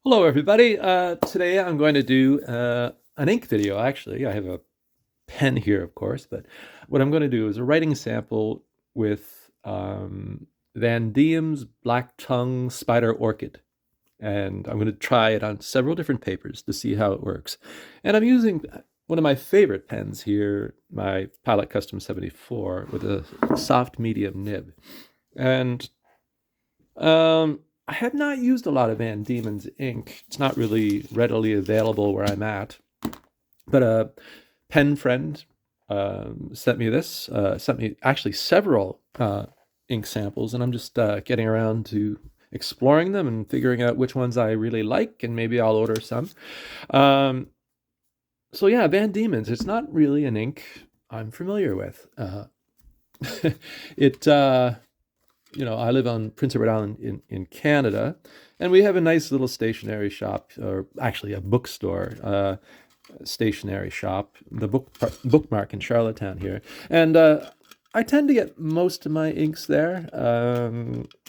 Hello, everybody. Today I'm going to do an ink video. Actually, I have a pen here, of course, but what I'm going to do is a writing sample with Van Diemen's Black Tongue Spider Orchid. And I'm going to try it on several different papers to see how it works. And I'm using one of my favorite pens here, my Pilot Custom 74, with a soft medium nib. And I have not used a lot of Van Diemen's ink. It's not really readily available where I'm at. But a pen friend sent me this, sent me actually several ink samples, and I'm just getting around to exploring them and figuring out which ones I really like, and maybe I'll order some. Um, so yeah, Van Diemen's, it's not really an ink I'm familiar with. It I live on Prince Edward Island in Canada, and we have a nice little stationery shop, or actually a bookstore, stationery shop, the Bookmark in Charlottetown here. And I tend to get most of my inks there.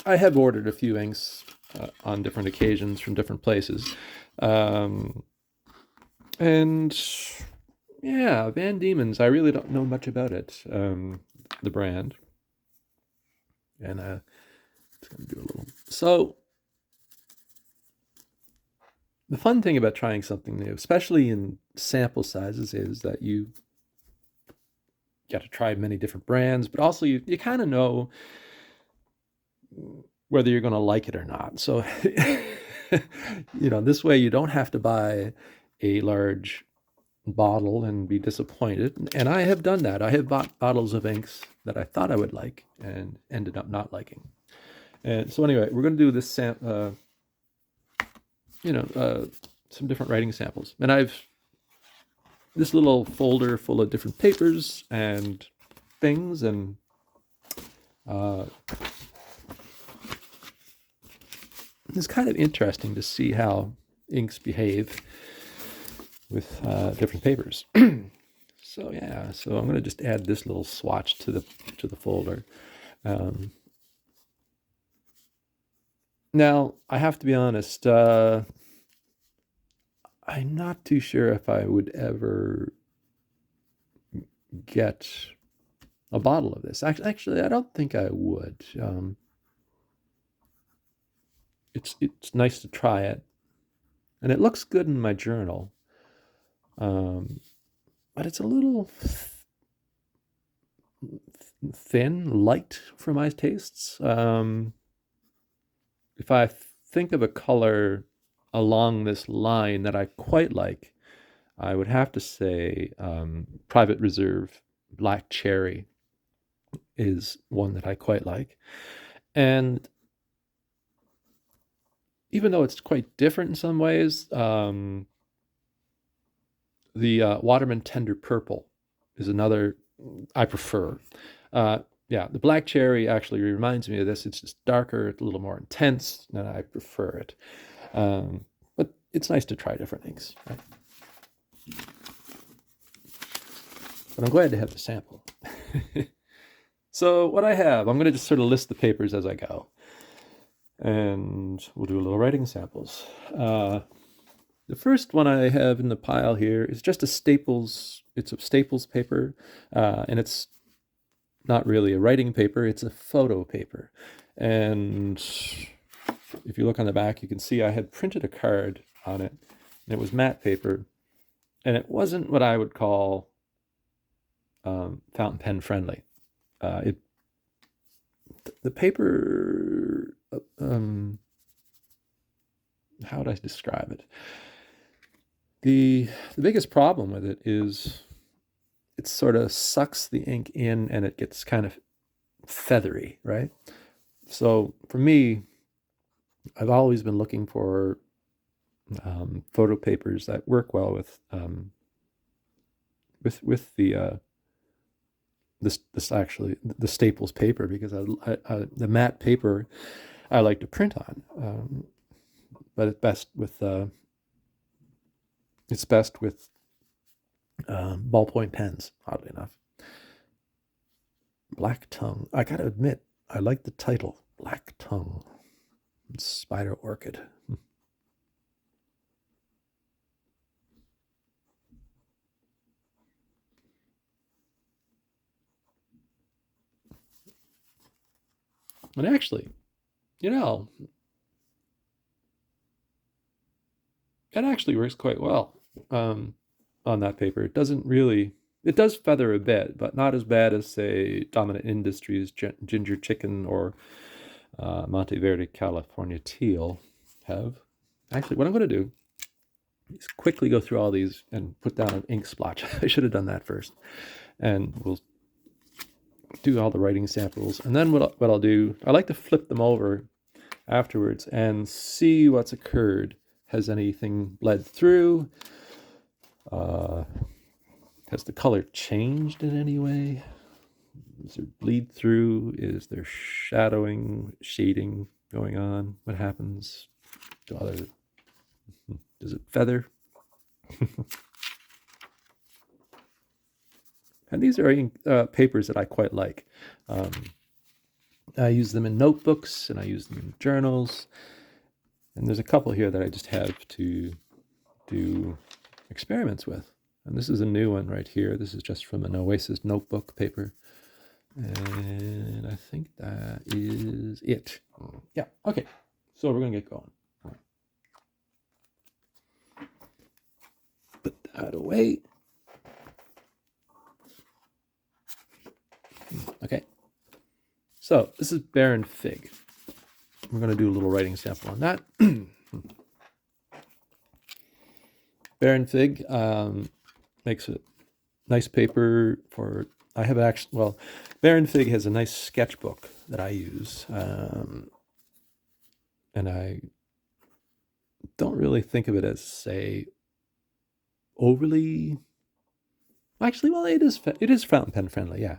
I have ordered a few inks on different occasions from different places. Um, and yeah, Van Diemen's, I really don't know much about it, the brand. And it's going to do a little. So the fun thing about trying something new, especially in sample sizes, is that you get to try many different brands, but also you kind of know whether you're going to like it or not. So, this way you don't have to buy a large bottle and be disappointed. And I have done that. I have bought bottles of inks that I thought I would like and ended up not liking. And so anyway, we're going to do this some different writing samples. And I've this little folder full of different papers and things, and it's kind of interesting to see how inks behave with different papers. So yeah, so I'm going to just add this little swatch to the folder. Now I have to be honest. I'm not too sure if I would ever get a bottle of this. Actually, I don't think I would. It's nice to try it, and it looks good in my journal. But it's a little thin, light for my tastes. If I think of a color along this line that I quite like, I would have to say Private Reserve Black Cherry is one that I quite like. And even though it's quite different in some ways, the Waterman Tender Purple is another I prefer. Yeah, the Black Cherry actually reminds me of this. It's just darker, it's a little more intense, and I prefer it. But it's nice to try different things, right? But I'm glad to have the sample. So what I have, I'm going to just sort of list the papers as I go. And we'll do a little writing samples. The first one I have in the pile here is just a Staples. It's a Staples paper, and it's not really a writing paper. It's a photo paper. And if you look on the back, you can see I had printed a card on it, and it was matte paper, and it wasn't what I would call fountain pen friendly. The paper. How would I describe it? The biggest problem with it is it sort of sucks the ink in and it gets kind of feathery, right? So for me, I've always been looking for photo papers that work well with the this actually the Staples paper, because the matte paper I like to print on, but it's best with ballpoint pens, oddly enough. Black Tongue. I gotta admit, I like the title, Black Tongue Spider Orchid. And actually, you know, it actually works quite well on that paper. It doesn't really, it does feather a bit, but not as bad as, say, Dominant Industries Ginger Chicken or Monteverde California Teal have. Actually, what I'm going to do is quickly go through all these and put down an ink splotch. I should have done that first. And we'll do all the writing samples. And then what I'll do, I like to flip them over afterwards and see what's occurred. Has anything bled through? Has the color changed in any way? Is there bleed through? Is there shadowing, shading going on? What happens? Does it feather? And these are papers that I quite like. I use them in notebooks and I use them in journals. And there's a couple here that I just have to do experiments with. And this is a new one right here. This is just from an Oasis notebook paper. And I think that is it. Yeah, okay. So we're going to get going. Put that away. Okay. So this is barren fig. We're going to do a little writing sample on that. Barren fig makes a nice paper for, I have actually, well, Barren Fig has a nice sketchbook that I use. And I don't really think of it as, say, overly, actually, well, it is fountain pen friendly, yeah.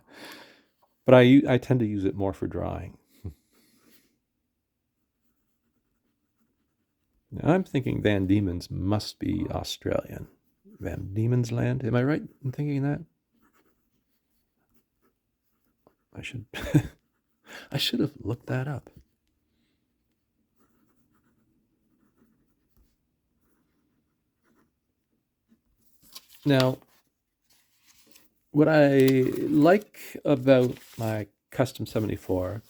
But I tend to use it more for drawing. Now I'm thinking Van Diemen's must be Australian. Van Diemen's Land, am I right in thinking that? I should I should have looked that up. Now, what I like about my Custom 74,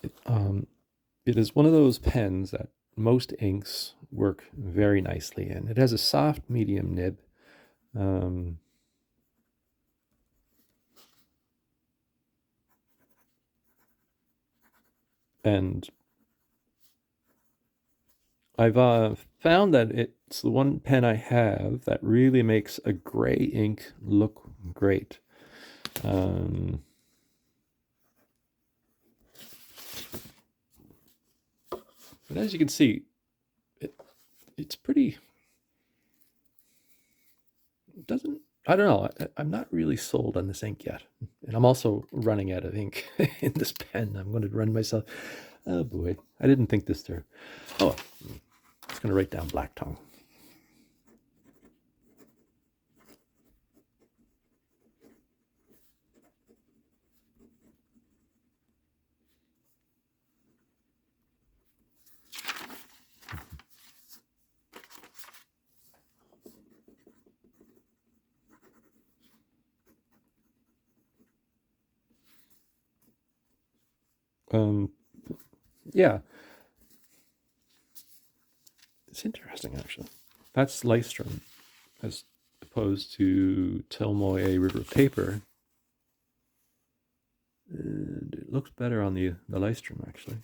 it is one of those pens that most inks work very nicely in. It has a soft medium nib. And I've found that it's the one pen I have that really makes a gray ink look great. But as you can see, it's pretty, it doesn't, I don't know, I'm not really sold on this ink yet. And I'm also running out of ink in this pen. I'm going to run myself. Oh boy, I didn't think this through. Oh, I'm just going to write down Black Tongue. Yeah, it's interesting actually. That's Lystrom as opposed to Telmoy River paper. And it looks better on the Lystrom actually.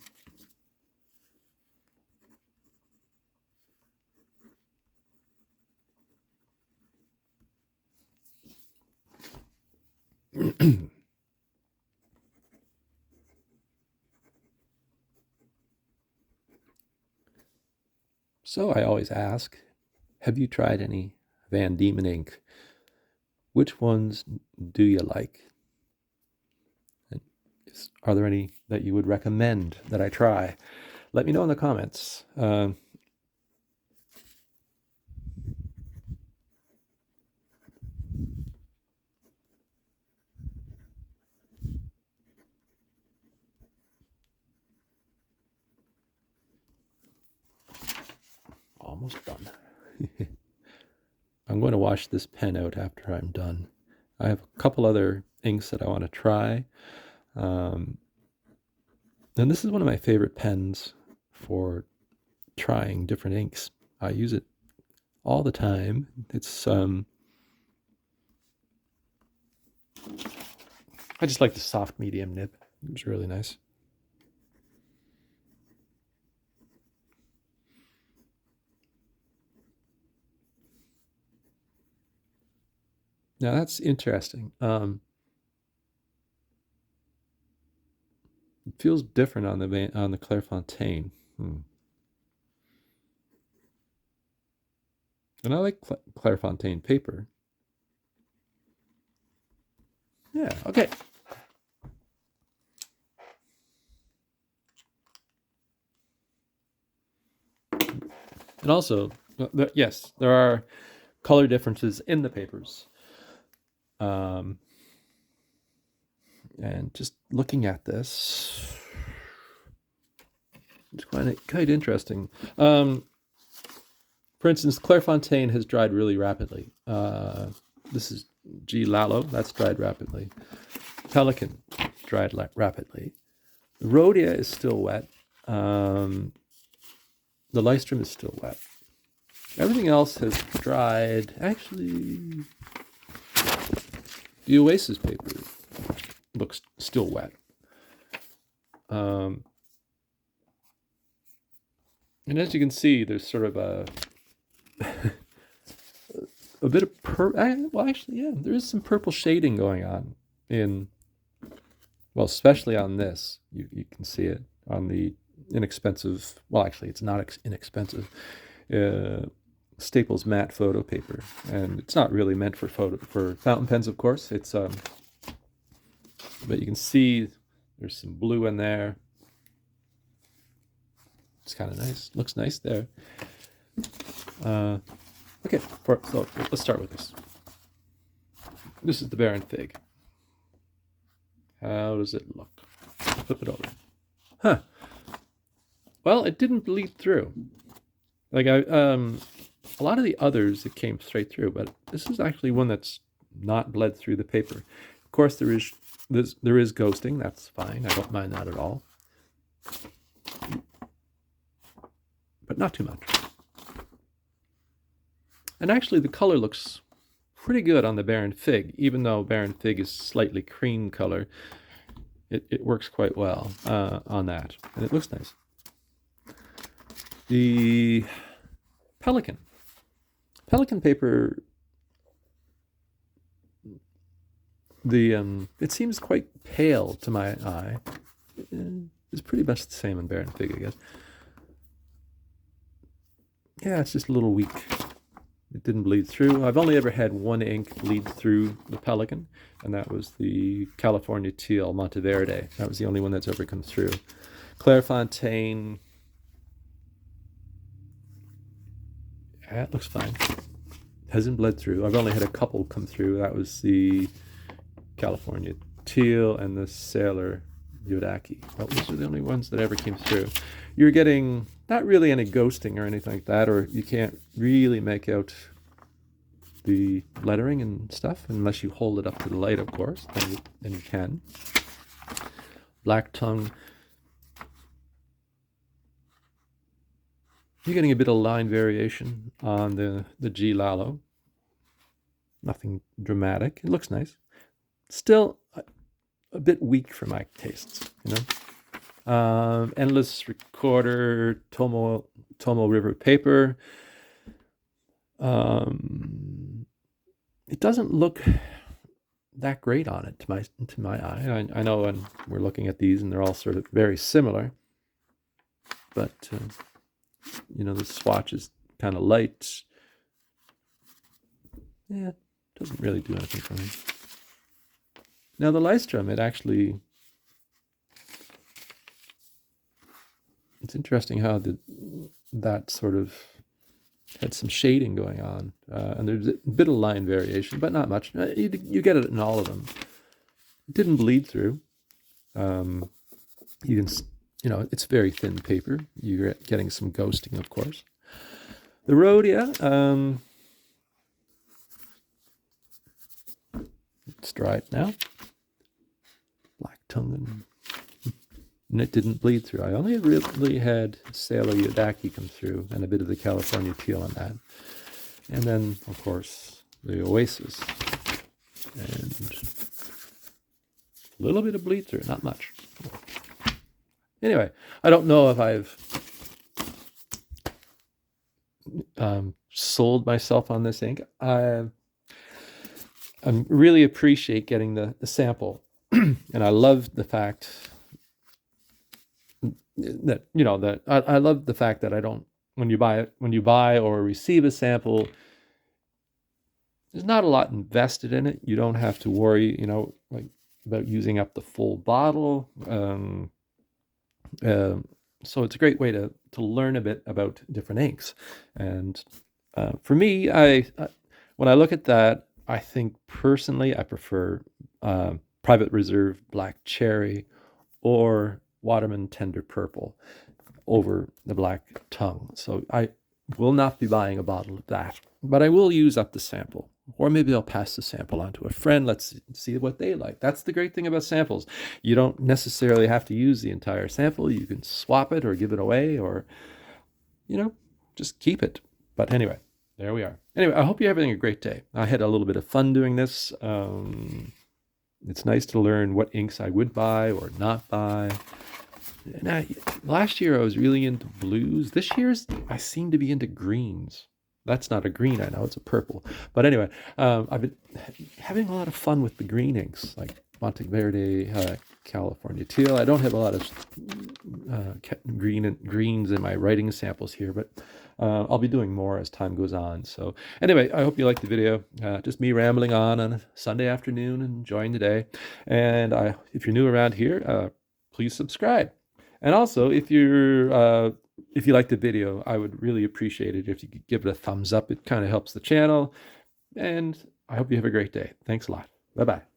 So I always ask, have you tried any Van Diemen ink? Which ones do you like? And are there any that you would recommend that I try? Let me know in the comments. Almost done. I'm going to wash this pen out after I'm done. I have a couple other inks that I want to try. And this is one of my favorite pens for trying different inks. I use it all the time. It's I just like the soft medium nib. It's really nice. Now that's interesting. It feels different on the Clairefontaine. And I like Clairefontaine paper. Yeah, okay. And also, yes, there are color differences in the papers. And just looking at this, it's quite interesting. For instance, Clairefontaine has dried really rapidly. This is G. Lalo, that's dried rapidly. Pelican dried rapidly. The Rhodia is still wet. The Lystrum is still wet. Everything else has dried. Actually, the Oasis paper looks still wet. And as you can see, there's sort of a bit of well, actually, yeah, there is some purple shading going on well, especially on this. You can see it on the inexpensive. Well, actually, it's not inexpensive. Staples matte photo paper, and it's not really meant for fountain pens, of course. It's but you can see there's some blue in there. It's kind of nice. Looks nice there. Okay, so let's start with this. This is the Baron Fig. How does it look? Flip it over. Huh. Well, it didn't bleed through. Like a lot of the others, it came straight through, but this is actually one that's not bled through the paper. Of course, there is ghosting. That's fine. I don't mind that at all, but not too much. And actually, the color looks pretty good on the Baron Fig, even though Baron Fig is slightly cream color. It works quite well on that, and it looks nice. The Pelican paper, it seems quite pale to my eye. It's pretty much the same in Baron Fig, I guess. Yeah, it's just a little weak. It didn't bleed through. I've only ever had one ink bleed through the Pelican, and that was the California Teal Monteverde. That was the only one that's ever come through. Clairefontaine, yeah, it looks fine. Hasn't bled through. I've only had a couple come through. That was the California Teal and the Sailor Yodaki. Well, those are the only ones that ever came through. You're getting not really any ghosting or anything like that, or you can't really make out the lettering and stuff unless you hold it up to the light, of course. Then you can. Black Tongue. You're getting a bit of line variation on the G. Lalo. Nothing dramatic. It looks nice. Still a bit weak for my tastes, you know. Endless Recorder, Tomo River paper. It doesn't look that great on it to my eye. I know when we're looking at these and they're all sort of very similar, but you know, the swatch is kind of light. Yeah, doesn't really do anything for me. Now the Lystrum, it's interesting how that sort of had some shading going on, and there's a bit of line variation, but not much. You get it in all of them. It didn't bleed through. You can, you know, it's very thin paper. You're getting some ghosting, of course. The Rhodia, it's dried now. Black Tongue and and it didn't bleed through. I only really had Sailor Yodaki come through and a bit of the California teal on that. And then, of course, the Oasis. And a little bit of bleed through, not much. Anyway, I don't know if I've sold myself on this ink. I really appreciate getting the sample, and I love the fact that I love the fact that I don't, when you buy or receive a sample, there's not a lot invested in it. You don't have to worry, like about using up the full bottle. So it's a great way to learn a bit about different inks. And for me, when I look at that, I think personally I prefer Private Reserve Black Cherry or Waterman Tender Purple over the Black Tongue. So I will not be buying a bottle of that, but I will use up the sample. Or maybe I'll pass the sample on to a friend. Let's see what they like. That's the great thing about samples. You don't necessarily have to use the entire sample. You can swap it or give it away or, just keep it. But anyway, there we are. Anyway, I hope you're having a great day. I had a little bit of fun doing this. It's nice to learn what inks I would buy or not buy. Now, last year I was really into blues. This year I seem to be into greens. That's not a green, I know, it's a purple. But anyway, I've been having a lot of fun with the green inks, like Monteverde, California teal. I don't have a lot of greens in my writing samples here, but I'll be doing more as time goes on. So anyway, I hope you liked the video. Just me rambling on a Sunday afternoon, enjoying the day. And if you're new around here, please subscribe. And also, if you like the video, I would really appreciate it if you could give it a thumbs up. It kind of helps the channel. And I hope you have a great day. Thanks a lot. Bye-bye.